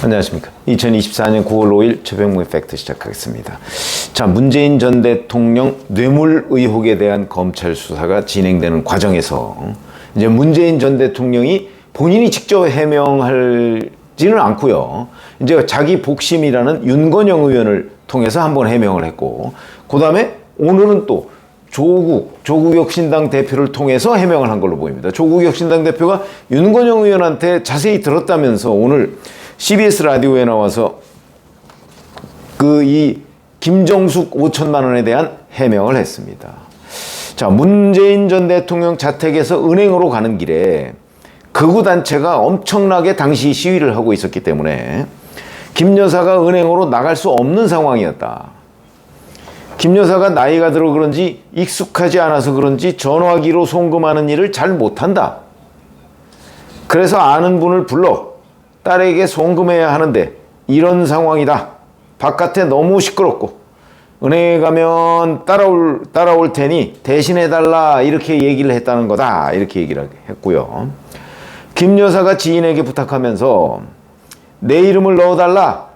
안녕하십니까. 2024년 9월 5일 최병무의 팩트 시작하겠습니다. 자, 문재인 전 대통령 뇌물 의혹에 대한 검찰 수사가 진행되는 과정에서 이제 문재인 전 대통령이 본인이 직접 해명하지는 않고요. 이제 자기 복심이라는 윤건영 의원을 통해서 한번 해명을 했고, 그 다음에 오늘은 또 조국혁신당 대표를 통해서 해명을 한 걸로 보입니다. 조국혁신당 대표가 윤건영 의원한테 자세히 들었다면서 오늘 CBS 라디오에 나와서 이 김정숙 5천만 원에 대한 해명을 했습니다. 자, 문재인 전 대통령 자택에서 은행으로 가는 길에 극우 단체가 엄청나게 당시 시위를 하고 있었기 때문에 김 여사가 은행으로 나갈 수 없는 상황이었다. 김 여사가 나이가 들어 그런지 익숙하지 않아서 그런지 전화기로 송금하는 일을 잘 못한다. 그래서 아는 분을 불러 딸에게 송금해야 하는데 이런 상황이다. 바깥에 너무 시끄럽고 은행에 가면 따라올 테니 대신해달라 이렇게 얘기를 했다는 거다. 이렇게 얘기를 했고요. 김 여사가 지인에게 부탁하면서 내 이름을 넣어달라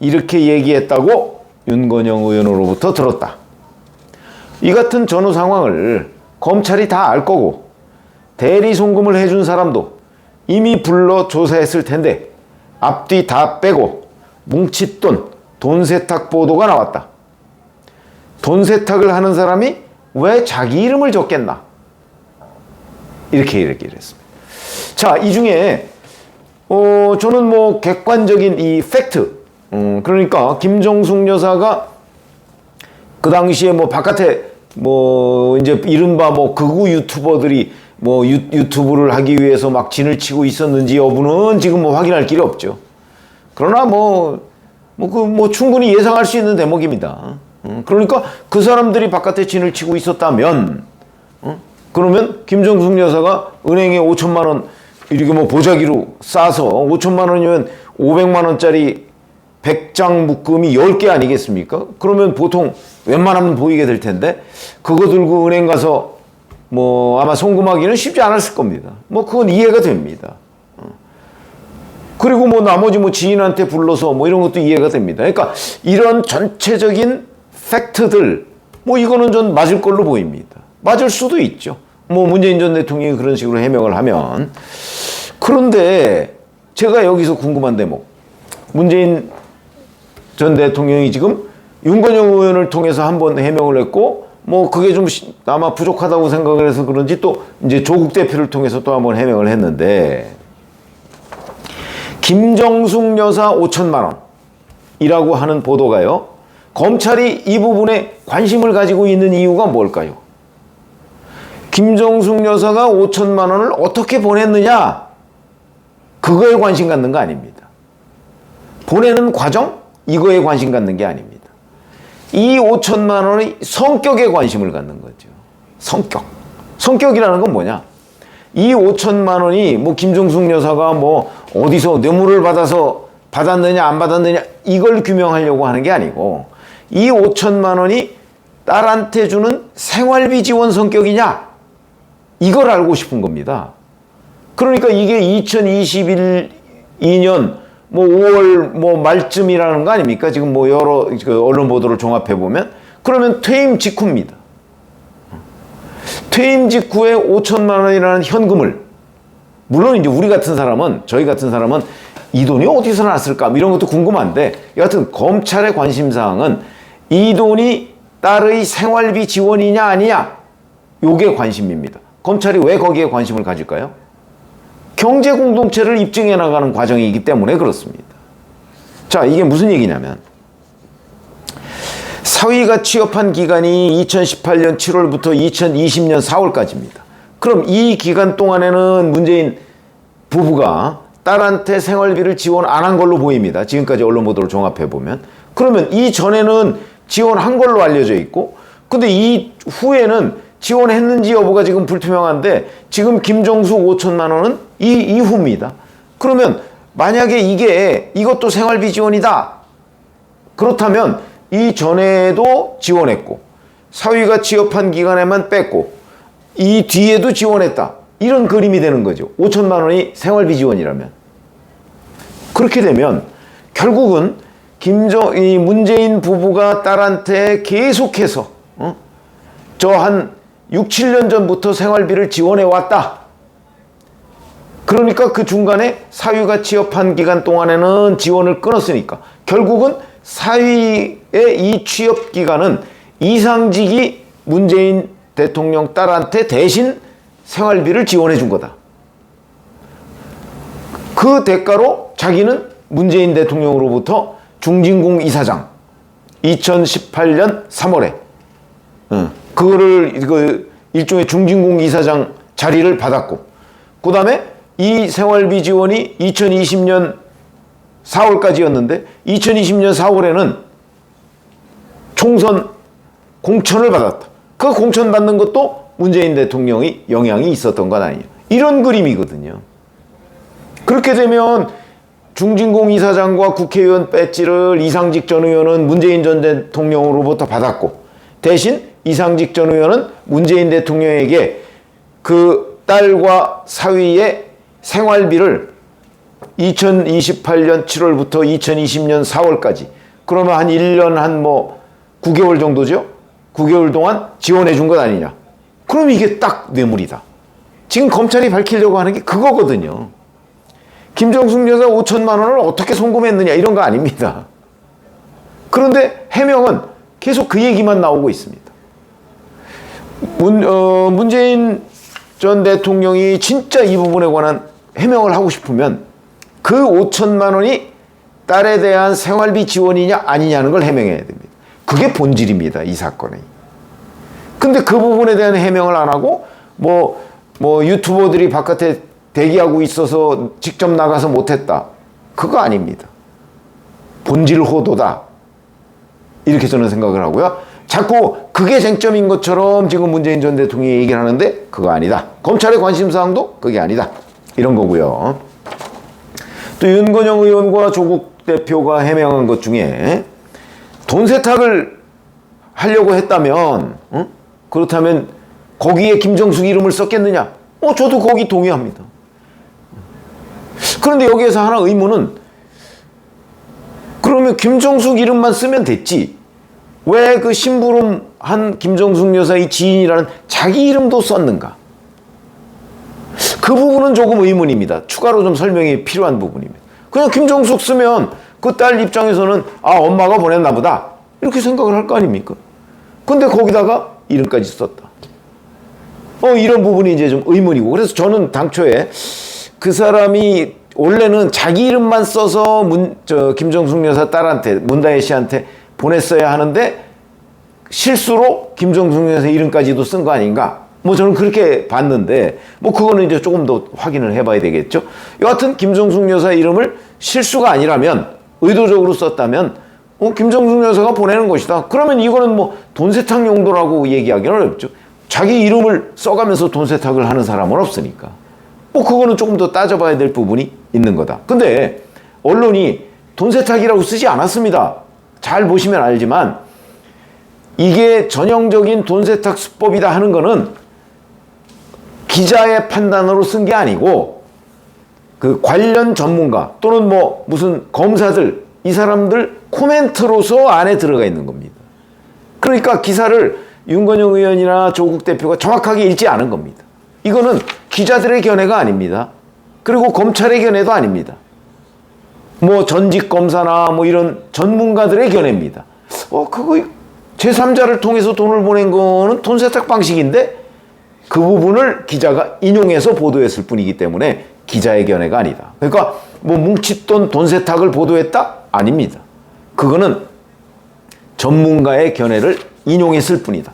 이렇게 얘기했다고 윤건영 의원으로부터 들었다. 이 같은 전후 상황을 검찰이 다 알 거고 대리 송금을 해준 사람도 이미 불러 조사했을 텐데 앞뒤 다 빼고 뭉칫돈, 돈 세탁 보도가 나왔다. 돈 세탁을 하는 사람이 왜 자기 이름을 적겠나? 이렇게 얘기를 했습니다. 자, 이 중에 저는 뭐 객관적인 이 팩트, 그러니까 김정숙 여사가 그 당시에 뭐 바깥에 뭐 이제 이른바 뭐 극우 유튜버들이 뭐 유튜브를 하기 위해서 막 진을 치고 있었는지 여부는 지금 뭐 확인할 길이 없죠. 그러나 충분히 예상할 수 있는 대목입니다. 그러니까 그 사람들이 바깥에 진을 치고 있었다면, 그러면 김정숙 여사가 은행에 5천만 원 이렇게 뭐 보자기로 싸서 5천만 원이면 500만 원짜리 100장 묶음이 10개 아니겠습니까? 그러면 보통 웬만하면 보이게 될 텐데 그거 들고 은행 가서 뭐 아마 송금하기는 쉽지 않았을 겁니다. 뭐 그건 이해가 됩니다. 그리고 뭐 나머지 뭐 지인한테 불러서 뭐 이런 것도 이해가 됩니다. 그러니까 이런 전체적인 팩트들 뭐 이거는 전 맞을 걸로 보입니다. 맞을 수도 있죠. 뭐 문재인 전 대통령이 그런 식으로 해명을 하면. 그런데 제가 여기서 궁금한 대목, 문재인 전 대통령이 지금 윤건영 의원을 통해서 한번 해명을 했고 뭐 그게 좀 아마 부족하다고 생각을 해서 그런지 또 이제 조국 대표를 통해서 또 한번 해명을 했는데, 김정숙 여사 5천만 원이라고 하는 보도가요, 검찰이 이 부분에 관심을 가지고 있는 이유가 뭘까요? 김정숙 여사가 5천만 원을 어떻게 보냈느냐, 그거에 관심 갖는 거 아닙니다. 보내는 과정? 이거에 관심 갖는 게 아닙니다. 이 5천만 원의 성격에 관심을 갖는 거죠. 성격이라는 건 뭐냐? 이 5천만 원이 뭐 김정숙 여사가 뭐 어디서 뇌물을 받았느냐 안 받았느냐 이걸 규명하려고 하는 게 아니고, 이 5천만 원이 딸한테 주는 생활비 지원 성격이냐, 이걸 알고 싶은 겁니다. 그러니까 이게 2021년 뭐 5월 뭐 말쯤이라는 거 아닙니까? 지금 뭐 여러 언론 보도를 종합해 보면, 그러면 퇴임 직후입니다. 퇴임 직후에 5천만 원이라는 현금을, 물론 이제 저희 같은 사람은 이 돈이 어디서 났을까 이런 것도 궁금한데, 여하튼 검찰의 관심사항은 이 돈이 딸의 생활비 지원이냐 아니냐, 요게 관심입니다. 검찰이 왜 거기에 관심을 가질까요? 경제 공동체를 입증해 나가는 과정이기 때문에 그렇습니다. 자, 이게 무슨 얘기냐면, 사위가 취업한 기간이 2018년 7월부터 2020년 4월까지입니다. 그럼 이 기간 동안에는 문재인 부부가 딸한테 생활비를 지원 안 한 걸로 보입니다. 지금까지 언론 보도를 종합해 보면. 그러면 이 전에는 지원한 걸로 알려져 있고, 근데 이 후에는 지원했는지 여부가 지금 불투명한데, 지금 김정숙 5천만 원은 이 이후입니다. 그러면 만약에 이것도 생활비 지원이다. 그렇다면 이 전에도 지원했고, 사위가 취업한 기간에만 뺐고, 이 뒤에도 지원했다. 이런 그림이 되는 거죠. 5천만 원이 생활비 지원이라면. 그렇게 되면 결국은 이 문재인 부부가 딸한테 계속해서 저 한 6, 7년 전부터 생활비를 지원해 왔다. 그러니까 그 중간에 사위가 취업한 기간 동안에는 지원을 끊었으니까 결국은 사위의 이 취업 기간은 이상직이 문재인 대통령 딸한테 대신 생활비를 지원해 준 거다. 그 대가로 자기는 문재인 대통령으로부터 중진공 이사장 2018년 3월에 그거를 일종의 중진공 이사장 자리를 받았고, 그 다음에 이 생활비 지원이 2020년 4월까지였는데 2020년 4월에는 총선 공천을 받았다. 그 공천 받는 것도 문재인 대통령의 영향이 있었던 건 아니에요. 이런 그림이거든요. 그렇게 되면 중진공 이사장과 국회의원 배지를 이상직 전 의원은 문재인 전 대통령으로부터 받았고, 대신 이상직 전 의원은 문재인 대통령에게 그 딸과 사위의 생활비를 2028년 7월부터 2020년 4월까지, 그러면 한 1년 한 9개월 정도죠? 9개월 동안 지원해 준 것 아니냐. 그럼 이게 딱 뇌물이다. 지금 검찰이 밝히려고 하는 게 그거거든요. 김정숙 여사 5천만 원을 어떻게 송금했느냐 이런 거 아닙니다. 그런데 해명은 계속 그 얘기만 나오고 있습니다. 문재인 전 대통령이 진짜 이 부분에 관한 해명을 하고 싶으면 그 5천만 원이 딸에 대한 생활비 지원이냐 아니냐는 걸 해명해야 됩니다. 그게 본질입니다, 이 사건의. 근데 그 부분에 대한 해명을 안 하고 유튜버들이 바깥에 대기하고 있어서 직접 나가서 못했다. 그거 아닙니다. 본질 호도다. 이렇게 저는 생각을 하고요. 자꾸 그게 쟁점인 것처럼 지금 문재인 전 대통령이 얘기를 하는데 그거 아니다. 검찰의 관심사항도 그게 아니다. 이런 거고요. 또 윤건영 의원과 조국 대표가 해명한 것 중에 돈 세탁을 하려고 했다면 그렇다면 거기에 김정숙 이름을 썼겠느냐? 저도 거기 동의합니다. 그런데 여기에서 하나 의문은, 그러면 김정숙 이름만 쓰면 됐지 왜 그 심부름한 김정숙 여사의 지인이라는 자기 이름도 썼는가? 그 부분은 조금 의문입니다. 추가로 좀 설명이 필요한 부분입니다. 그냥 김정숙 쓰면 그 딸 입장에서는 엄마가 보냈나 보다 이렇게 생각을 할 거 아닙니까? 근데 거기다가 이름까지 썼다. 이런 부분이 이제 좀 의문이고, 그래서 저는 당초에 그 사람이 원래는 자기 이름만 써서 김정숙 여사 딸한테, 문다혜 씨한테 보냈어야 하는데 실수로 김정숙 여사 이름까지도 쓴 거 아닌가? 저는 그렇게 봤는데, 그거는 이제 조금 더 확인을 해봐야 되겠죠? 여하튼 김정숙 여사 이름을 실수가 아니라면, 의도적으로 썼다면, 김정숙 여사가 보내는 것이다. 그러면 이거는 돈 세탁 용도라고 얘기하기는 어렵죠. 자기 이름을 써가면서 돈 세탁을 하는 사람은 없으니까. 그거는 조금 더 따져봐야 될 부분이 있는 거다. 근데 언론이 돈 세탁이라고 쓰지 않았습니다. 잘 보시면 알지만 이게 전형적인 돈 세탁 수법이다 하는 거는 기자의 판단으로 쓴 게 아니고 그 관련 전문가 또는 무슨 검사들, 이 사람들 코멘트로서 안에 들어가 있는 겁니다. 그러니까 기사를 윤건영 의원이나 조국 대표가 정확하게 읽지 않은 겁니다. 이거는 기자들의 견해가 아닙니다. 그리고 검찰의 견해도 아닙니다. 전직 검사나 이런 전문가들의 견해입니다. 그거 제3자를 통해서 돈을 보낸 거는 돈 세탁 방식인데 그 부분을 기자가 인용해서 보도했을 뿐이기 때문에 기자의 견해가 아니다. 그러니까 뭉칫돈 돈 세탁을 보도했다? 아닙니다. 그거는 전문가의 견해를 인용했을 뿐이다.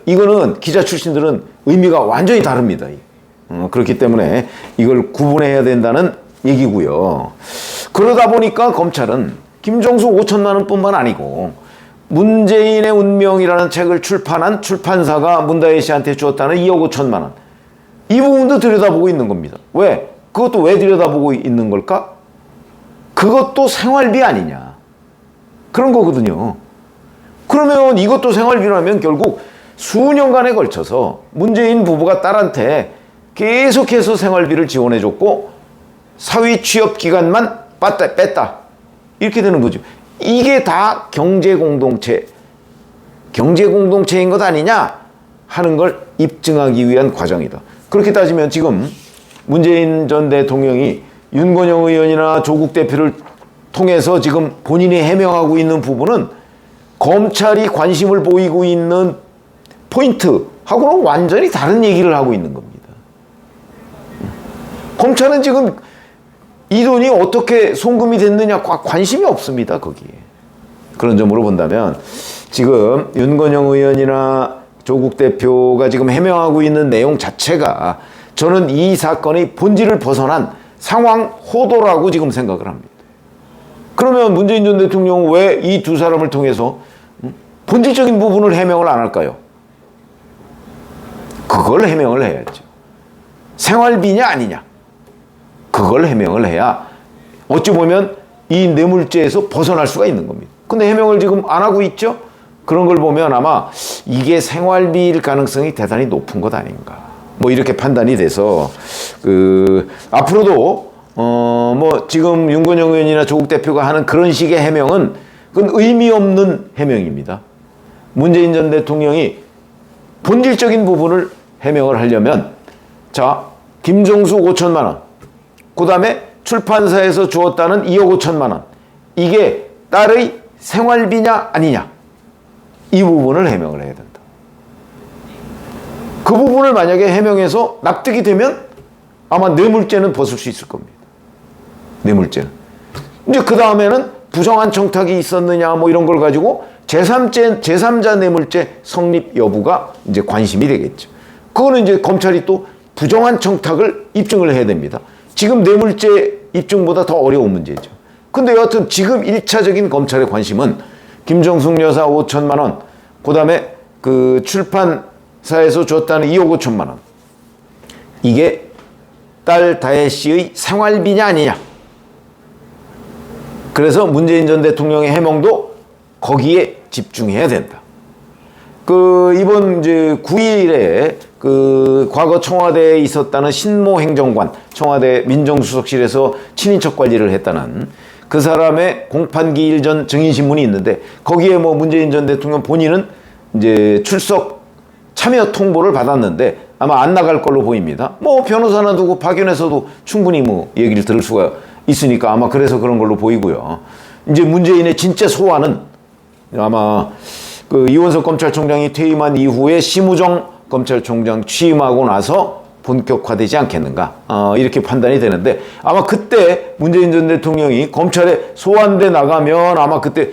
이거는 기자 출신들은 의미가 완전히 다릅니다. 그렇기 때문에 이걸 구분해야 된다는 얘기고요. 그러다 보니까 검찰은 김정숙 5천만 원뿐만 아니고 문재인의 운명이라는 책을 출판한 출판사가 문다혜 씨한테 주었다는 2억 5천만 원. 이 부분도 들여다보고 있는 겁니다. 왜? 그것도 왜 들여다보고 있는 걸까? 그것도 생활비 아니냐. 그런 거거든요. 그러면 이것도 생활비라면 결국 수년간에 걸쳐서 문재인 부부가 딸한테 계속해서 생활비를 지원해줬고 사회 취업 기간만 뺐다. 이렇게 되는 거죠. 이게 다 경제 공동체인 것 아니냐 하는 걸 입증하기 위한 과정이다. 그렇게 따지면 지금 문재인 전 대통령이 윤건영 의원이나 조국 대표를 통해서 지금 본인이 해명하고 있는 부분은 검찰이 관심을 보이고 있는 포인트하고는 완전히 다른 얘기를 하고 있는 겁니다. 검찰은 지금 이 돈이 어떻게 송금이 됐느냐 관심이 없습니다. 거기에. 그런 점으로 본다면 지금 윤건영 의원이나 조국 대표가 지금 해명하고 있는 내용 자체가 저는 이 사건의 본질을 벗어난 상황 호도라고 지금 생각을 합니다. 그러면 문재인 전 대통령은 왜 이 두 사람을 통해서 본질적인 부분을 해명을 안 할까요? 그걸 해명을 해야죠. 생활비냐 아니냐. 그걸 해명을 해야 어찌 보면 이 뇌물죄에서 벗어날 수가 있는 겁니다. 근데 해명을 지금 안 하고 있죠? 그런 걸 보면 아마 이게 생활비일 가능성이 대단히 높은 것 아닌가. 뭐 이렇게 판단이 돼서 앞으로도 뭐 지금 윤건영 의원이나 조국 대표가 하는 그런 식의 해명은 그건 의미 없는 해명입니다. 문재인 전 대통령이 본질적인 부분을 해명을 하려면 자, 김종수 5천만 원, 그 다음에 출판사에서 주었다는 2억 5천만 원, 이게 딸의 생활비냐 아니냐, 이 부분을 해명을 해야 된다. 그 부분을 만약에 해명해서 납득이 되면 아마 뇌물죄는 벗을 수 있을 겁니다. 뇌물죄는. 이제 그 다음에는 부정한 청탁이 있었느냐 뭐 이런 걸 가지고 제3자 뇌물죄 성립 여부가 이제 관심이 되겠죠. 그거는 이제 검찰이 또 부정한 청탁을 입증을 해야 됩니다. 지금 뇌물죄 입증보다 더 어려운 문제죠. 근데 여하튼 지금 1차적인 검찰의 관심은 김정숙 여사 5천만 원, 그 다음에 그 출판사에서 줬다는 2억 5천만 원. 이게 딸 다혜 씨의 생활비냐 아니냐. 그래서 문재인 전 대통령의 해명도 거기에 집중해야 된다. 이번 이제 9일에 과거 청와대에 있었다는 신모 행정관, 청와대 민정수석실에서 친인척 관리를 했다는 그 사람의 공판기일 전 증인신문이 있는데 거기에 뭐 문재인 전 대통령 본인은 이제 출석 참여 통보를 받았는데 아마 안 나갈 걸로 보입니다. 뭐 변호사나 두고 파견해서도 충분히 뭐 얘기를 들을 수가 있으니까 아마 그래서 그런 걸로 보이고요. 이제 문재인의 진짜 소환은 아마 이원석 검찰총장이 퇴임한 이후에 심우정 검찰총장 취임하고 나서 본격화되지 않겠는가, 이렇게 판단이 되는데 아마 그때 문재인 전 대통령이 검찰에 소환돼 나가면 아마 그때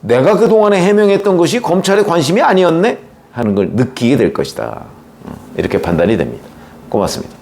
내가 그동안에 해명했던 것이 검찰의 관심이 아니었네 하는 걸 느끼게 될 것이다. 이렇게 판단이 됩니다. 고맙습니다.